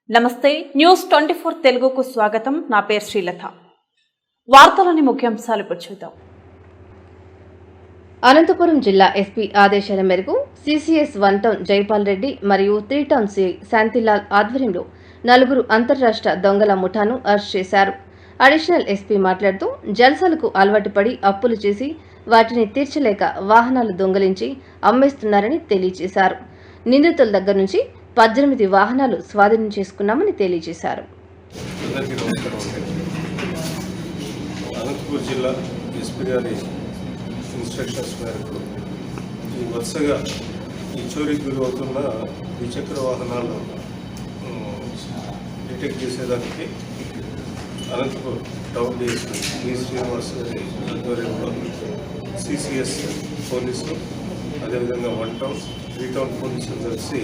నమస్తే న్యూస్ 24 తెలుగుకు స్వాగతం. నా పేరు శ్రీలత. వార్తలోని ముఖ్యాంశాలు చూద్దాం. అనంతపురం జిల్లా ఎస్పీ ఆదేశాల మేరకు సిసిఎస్ 1 టౌన్ జైపాల్ రెడ్డి మరియు 3 టౌన్ సిఐ శాంతిలాల్ ఆధ్వర్యంలో 4 అంతర్రాష్ట్ర దొంగల ముఠాను అరెస్ట్ చేశారు. అడిషనల్ ఎస్పీ మాట్లాడుతూ జల్సాలకు అలవాటు పడి అప్పులు చేసి వాటిని తీర్చలేక వాహనాలు దొంగలించి అమ్మేస్తున్నారని తెలియజేశారు. నిందితుల దగ్గర నుంచి 18 వాహనాలు స్వాధీనం చేసుకున్నామని తెలియజేశారు. అనంతపురం జిల్లా ఎస్పీ గారి ఇన్స్ట్రక్షన్స్ మేరకు ఈ వరుసగా ఈ చోరీకి గురవుతున్న ద్విచక్ర వాహనాలు డిటెక్ట్ చేసేదానికి Anantapur town DSP V Srinivas గారి ఆధ్వర్యంలో సిసిఎస్ పోలీసులు అదేవిధంగా 1 టౌన్ 3 టౌన్ పోలీసులు కలిసి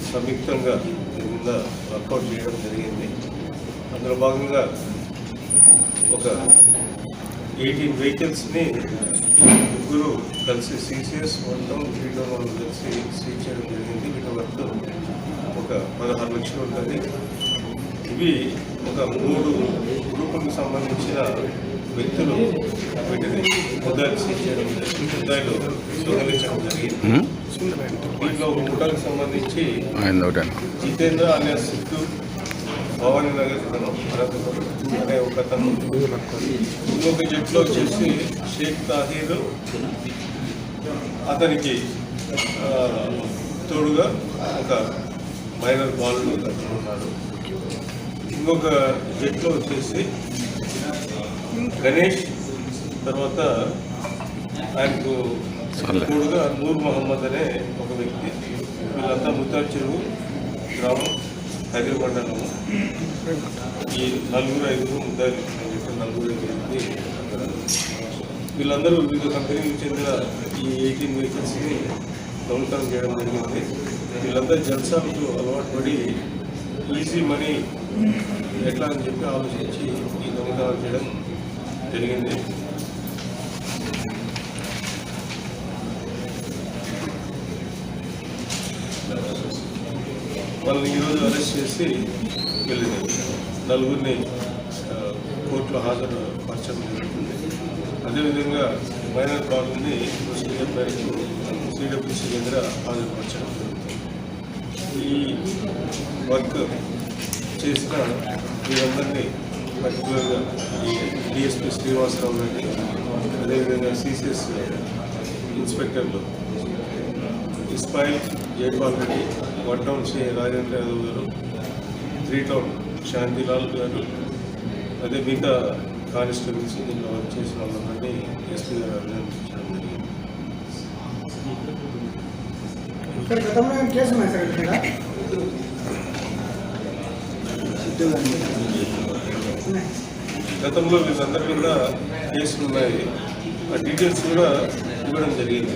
సంయుక్తంగా దీని మీద వర్కౌట్ చేయడం జరిగింది. అందులో భాగంగా ఒక 18 వెహికల్స్ని ముగ్గురు కలిసి సిసిఎస్ 1 టౌన్ 3 టౌన్ వాళ్ళు కలిసి సీజ్ చేయడం జరిగింది. వీటి వరకు ఒక 16 లక్షలు ఉంటుంది. ఇవి ఒక 3 గ్రూపులకు సంబంధించిన వ్యక్తులు వీటిని ముద్దాయిలు సీజ్ చేయడం జరిగింది. ముద్దాయిలు దొంగలించడం జరిగింది. దీంట్లో ఒక ముఠాకు సంబంధించి జితేంద్ర అనే సిద్ధు భవానీ నగర్ అనంతపురం అనే ఒక అతను, ఇంకొక జట్లో వచ్చేసి షేక్ తాహీర్, అతనికి తోడుగా ఒక మైనర్ బాలుడు ఉన్నారు. ఇంకొక జట్లో వచ్చేసి గణేష్, తర్వాత ఆయనకు తోడుగా నూర్ మహమ్మద్ అనే ఒక వ్యక్తి. వీళ్ళంతా ముత్తాడు చెరువు గ్రామం హైదరాబాద్ మండలము. ఈ 4-5 ముద్దాయిలు వ్యక్తి వీళ్ళందరూ వివిధ కంపెనీలకు చెందిన ఈ 18 వెహికల్స్ని దొంగతనం చేయడం జరిగింది. వీళ్ళందరూ జల్సాలకు అలవాటు పడి ఈజీ మనీ ఎట్లా అని చెప్పి ఆలోచించి ఈ దొంగతనం చేయడం జరిగింది. వాళ్ళని ఈరోజు అరెస్ట్ చేసి వెళ్ళింది. 4 కోర్టులో హాజరుపరచడం జరుగుతుంది. అదేవిధంగా మైనర్ బాలుని ప్రొసీజర్ మేరకు సిడబ్ల్యూసీ దగ్గర హాజరుపరచడం జరుగుతుంది. ఈ వర్క్ చేసిన వీరందరినీ పర్టికులర్గా ఈ డిఎస్పీ శ్రీనివాసరావు గారిని, అదేవిధంగా సిసిఎస్ ఇన్స్పెక్టర్లు ఇస్మాయిల్ జైపాల్ రెడ్డి, 1 టౌన్ సిఐ రాజేంద్ర యాదవ్ గారు, 3 టౌన్ శాంతిలాల్ గారు, అదే మిగతా కానిస్టేబుల్స్ దీంట్లో వర్క్ చేసిన వాళ్ళని ఎస్పీ గారు అభినందించడం జరిగింది. గతంలో వీళ్ళందరూ కూడా కేసులు ఉన్నాయి. ఆ డీటెయిల్స్ కూడా ఇవ్వడం జరిగింది.